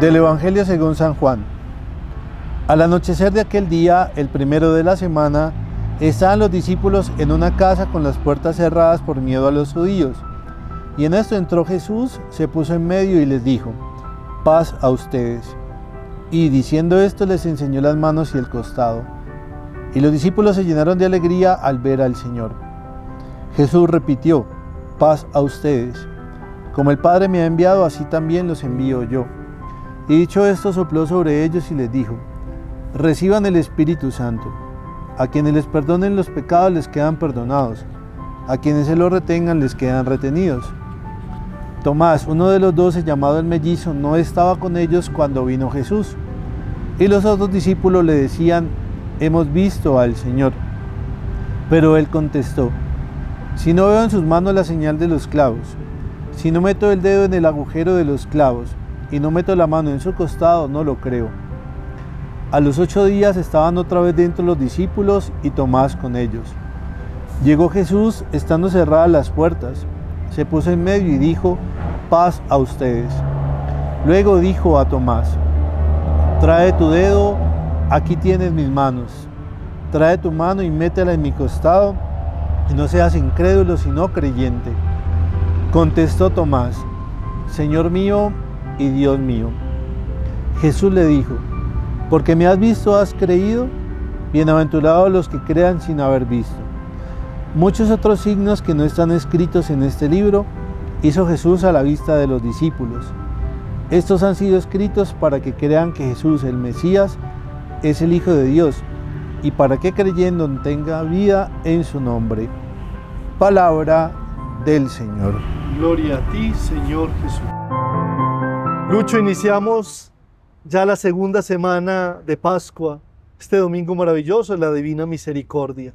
Del Evangelio según San Juan. Al anochecer de aquel día, el primero de la semana, estaban los discípulos en una casa con las puertas cerradas por miedo a los judíos. Y en esto entró Jesús, se puso en medio y les dijo: paz a ustedes. Y diciendo esto les enseñó las manos y el costado. Y los discípulos se llenaron de alegría al ver al Señor. Jesús repitió: paz a ustedes. Como el Padre me ha enviado, así también los envío yo. Y dicho esto, sopló sobre ellos y les dijo: reciban el Espíritu Santo. A quienes les perdonen los pecados les quedan perdonados, a quienes se los retengan les quedan retenidos. Tomás, uno de los 12, llamado el mellizo, no estaba con ellos cuando vino Jesús. Y los otros discípulos le decían: hemos visto al Señor. Pero él contestó: si no veo en sus manos la señal de los clavos, si no meto el dedo en el agujero de los clavos, y no meto la mano en su costado, no lo creo. A los 8 días estaban otra vez dentro los discípulos y Tomás con ellos. Llegó Jesús, estando cerradas las puertas, se puso en medio y dijo: paz a ustedes. Luego dijo a Tomás: trae tu dedo, aquí tienes mis manos. Trae tu mano y métela en mi costado, y no seas incrédulo sino creyente. Contestó Tomás: Señor mío y Dios mío. Jesús le dijo: porque me has visto, has creído. Bienaventurados los que crean sin haber visto. Muchos otros signos que no están escritos en este libro hizo Jesús a la vista de los discípulos. Estos han sido escritos para que crean que Jesús, el Mesías, es el Hijo de Dios, y para que creyendo tenga vida en su nombre. Palabra del Señor. Gloria a ti, Señor Jesús. Lucho, iniciamos ya la segunda semana de Pascua, este domingo maravilloso de la Divina Misericordia.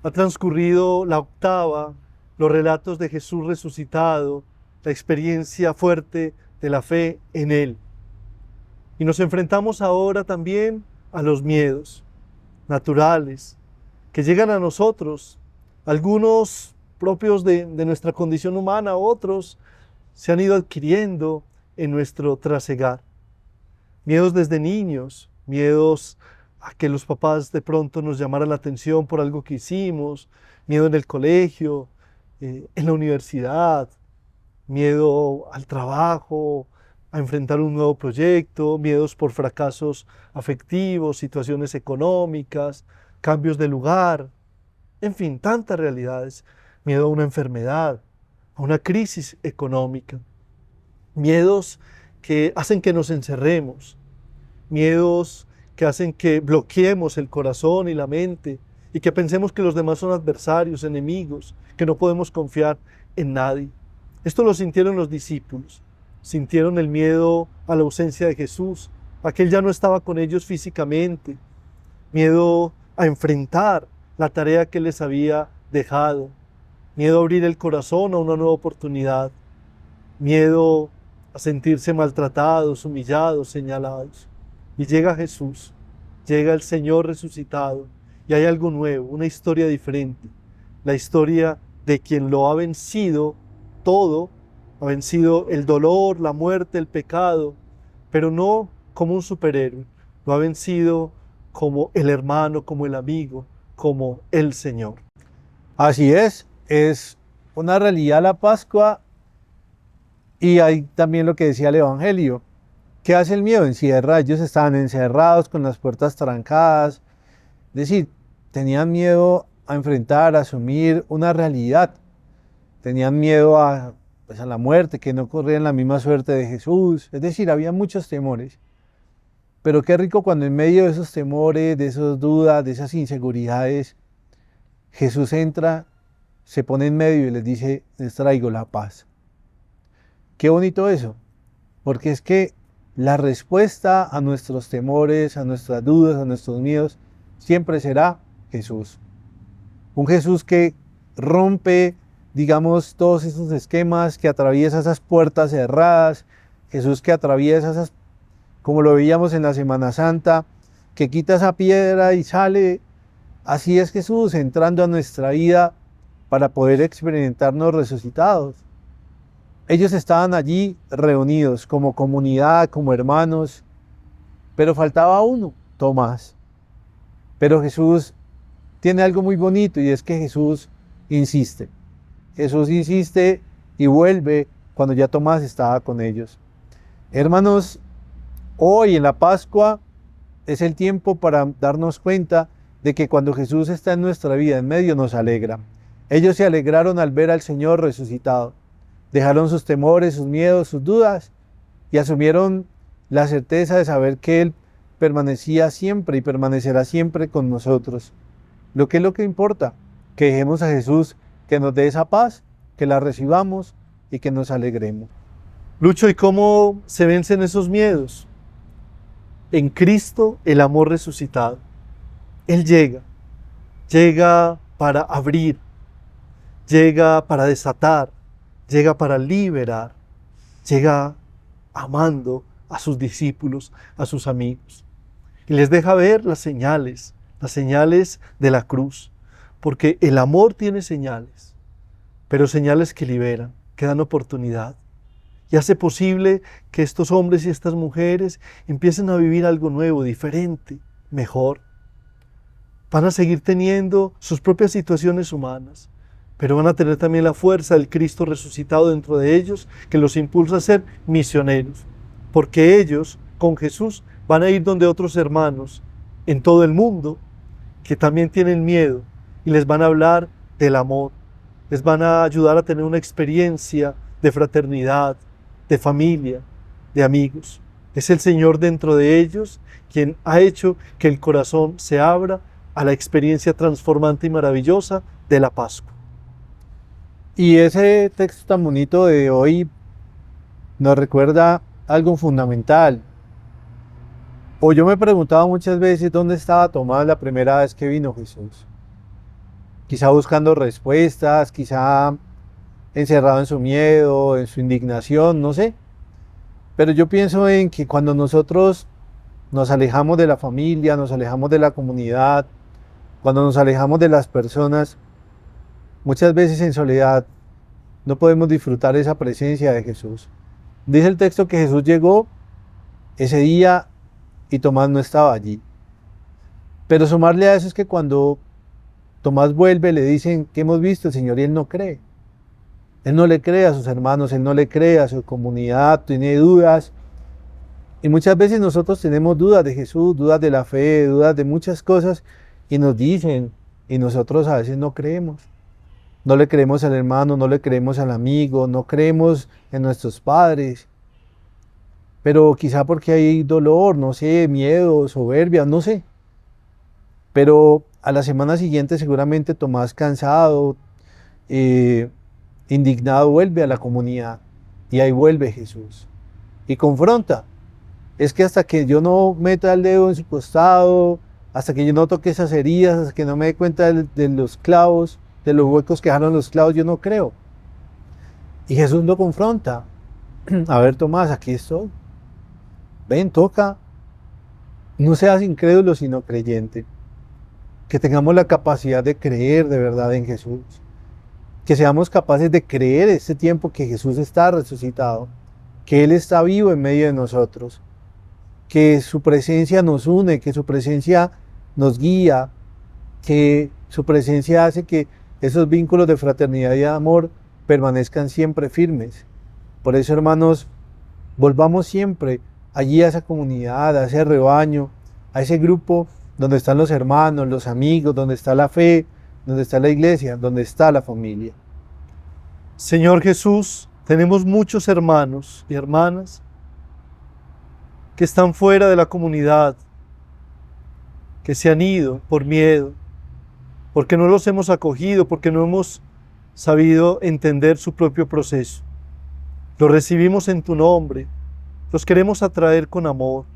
Ha transcurrido la octava, los relatos de Jesús resucitado, la experiencia fuerte de la fe en Él. Y nos enfrentamos ahora también a los miedos naturales que llegan a nosotros, algunos propios de nuestra condición humana, otros se han ido adquiriendo en nuestro trasegar. Miedos desde niños, miedos a que los papás de pronto nos llamaran la atención por algo que hicimos, miedo en el colegio, en la universidad, miedo al trabajo, a enfrentar un nuevo proyecto, miedos por fracasos afectivos, situaciones económicas, cambios de lugar, en fin, tantas realidades. Miedo a una enfermedad, a una crisis económica. Miedos que hacen que nos encerremos, miedos que hacen que bloqueemos el corazón y la mente y que pensemos que los demás son adversarios, enemigos, que no podemos confiar en nadie. Esto lo sintieron los discípulos, sintieron el miedo a la ausencia de Jesús, a que Él ya no estaba con ellos físicamente, miedo a enfrentar la tarea que les había dejado, miedo a abrir el corazón a una nueva oportunidad, miedo a sentirse maltratados, humillados, señalados. Y llega Jesús, llega el Señor resucitado, y hay algo nuevo, una historia diferente, la historia de quien lo ha vencido todo, ha vencido el dolor, la muerte, el pecado, pero no como un superhéroe, lo ha vencido como el hermano, como el amigo, como el Señor. Así es una realidad la Pascua. Y hay también lo que decía el Evangelio. ¿Qué hace el miedo? Encierra. Ellos estaban encerrados con las puertas trancadas. Es decir, tenían miedo a enfrentar, a asumir una realidad. Tenían miedo a la muerte, que no corrían la misma suerte de Jesús. Es decir, había muchos temores. Pero qué rico cuando en medio de esos temores, de esas dudas, de esas inseguridades, Jesús entra, se pone en medio y les dice: les traigo la paz. Qué bonito eso, porque es que la respuesta a nuestros temores, a nuestras dudas, a nuestros miedos, siempre será Jesús. Un Jesús que rompe, digamos, todos esos esquemas, que atraviesa esas puertas cerradas, Jesús que atraviesa esas, como lo veíamos en la Semana Santa, que quita esa piedra y sale. Así es Jesús entrando a nuestra vida para poder experimentarnos resucitados. Ellos estaban allí reunidos como comunidad, como hermanos, pero faltaba uno, Tomás. Pero Jesús tiene algo muy bonito y es que Jesús insiste. Jesús insiste y vuelve cuando ya Tomás estaba con ellos. Hermanos, hoy en la Pascua es el tiempo para darnos cuenta de que cuando Jesús está en nuestra vida, en medio, nos alegra. Ellos se alegraron al ver al Señor resucitado. Dejaron sus temores, sus miedos, sus dudas y asumieron la certeza de saber que Él permanecía siempre y permanecerá siempre con nosotros. Lo que es lo que importa, que dejemos a Jesús que nos dé esa paz, que la recibamos y que nos alegremos. Lucho, ¿y cómo se vencen esos miedos? En Cristo, el amor resucitado. Él llega para abrir, llega para desatar, llega para liberar, llega amando a sus discípulos, a sus amigos. Y les deja ver las señales de la cruz, porque el amor tiene señales, pero señales que liberan, que dan oportunidad, y hace posible que estos hombres y estas mujeres empiecen a vivir algo nuevo, diferente, mejor. Van a seguir teniendo sus propias situaciones humanas, pero van a tener también la fuerza del Cristo resucitado dentro de ellos, que los impulsa a ser misioneros, porque ellos, con Jesús, van a ir donde otros hermanos en todo el mundo, que también tienen miedo, y les van a hablar del amor, les van a ayudar a tener una experiencia de fraternidad, de familia, de amigos. Es el Señor dentro de ellos quien ha hecho que el corazón se abra a la experiencia transformante y maravillosa de la Pascua. Y ese texto tan bonito de hoy nos recuerda algo fundamental. O yo me he preguntado muchas veces dónde estaba Tomás la primera vez que vino Jesús. Quizá buscando respuestas, quizá encerrado en su miedo, en su indignación, no sé. Pero yo pienso en que cuando nosotros nos alejamos de la familia, nos alejamos de la comunidad, cuando nos alejamos de las personas, muchas veces en soledad no podemos disfrutar esa presencia de Jesús. Dice el texto que Jesús llegó ese día y Tomás no estaba allí. Pero sumarle a eso es que cuando Tomás vuelve le dicen que hemos visto al Señor y él no cree. Él no le cree a sus hermanos, él no le cree a su comunidad, tiene dudas. Y muchas veces nosotros tenemos dudas de Jesús, dudas de la fe, dudas de muchas cosas y nos dicen y nosotros a veces no creemos. No le creemos al hermano, no le creemos al amigo, no creemos en nuestros padres. Pero quizá porque hay dolor, no sé, miedo, soberbia, no sé. Pero a la semana siguiente seguramente Tomás cansado, indignado, vuelve a la comunidad y ahí vuelve Jesús y confronta. Es que hasta que yo no meta el dedo en su costado, hasta que yo no toque esas heridas, hasta que no me dé cuenta de los clavos, de los huecos que dejaron los clavos, yo no creo. Y Jesús lo confronta. A ver, Tomás, aquí estoy. Ven, toca. No seas incrédulo, sino creyente. Que tengamos la capacidad de creer de verdad en Jesús. Que seamos capaces de creer este tiempo que Jesús está resucitado. Que Él está vivo en medio de nosotros. Que su presencia nos une, que su presencia nos guía. Que su presencia hace que esos vínculos de fraternidad y de amor permanezcan siempre firmes. Por eso, hermanos, volvamos siempre allí a esa comunidad, a ese rebaño, a ese grupo donde están los hermanos, los amigos, donde está la fe, donde está la iglesia, donde está la familia. Señor Jesús, tenemos muchos hermanos y hermanas que están fuera de la comunidad, que se han ido por miedo, porque no los hemos acogido, porque no hemos sabido entender su propio proceso. Los recibimos en tu nombre, los queremos atraer con amor,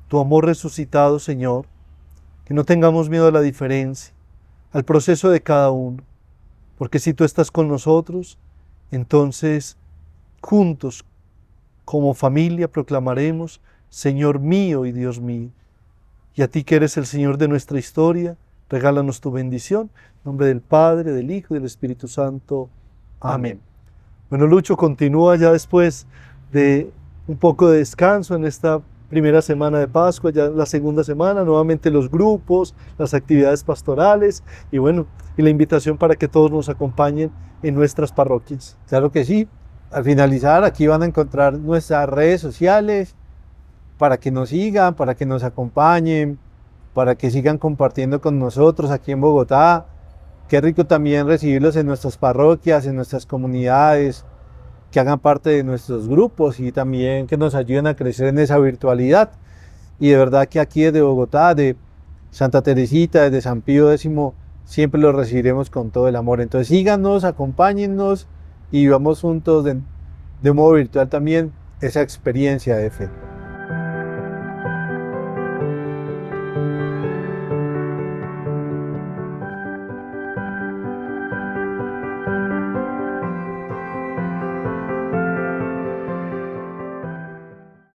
tu amor resucitado, Señor, que no tengamos miedo a la diferencia, al proceso de cada uno, porque si tú estás con nosotros, entonces juntos, como familia, proclamaremos, Señor mío y Dios mío. Y a ti que eres el Señor de nuestra historia, regálanos tu bendición. En nombre del Padre, del Hijo y del Espíritu Santo. Amén. Bueno, Lucho continúa ya después de un poco de descanso en esta primera semana de Pascua, ya la segunda semana, nuevamente los grupos, las actividades pastorales y bueno, y la invitación para que todos nos acompañen en nuestras parroquias. Claro que sí. Al finalizar, aquí van a encontrar nuestras redes sociales para que nos sigan, para que nos acompañen, para que sigan compartiendo con nosotros aquí en Bogotá. Qué rico también recibirlos en nuestras parroquias, en nuestras comunidades, que hagan parte de nuestros grupos y también que nos ayuden a crecer en esa virtualidad. Y de verdad que aquí desde Bogotá, de Santa Teresita, desde San Pío X, siempre los recibiremos con todo el amor. Entonces síganos, acompáñennos y vivamos juntos de modo virtual también esa experiencia de fe.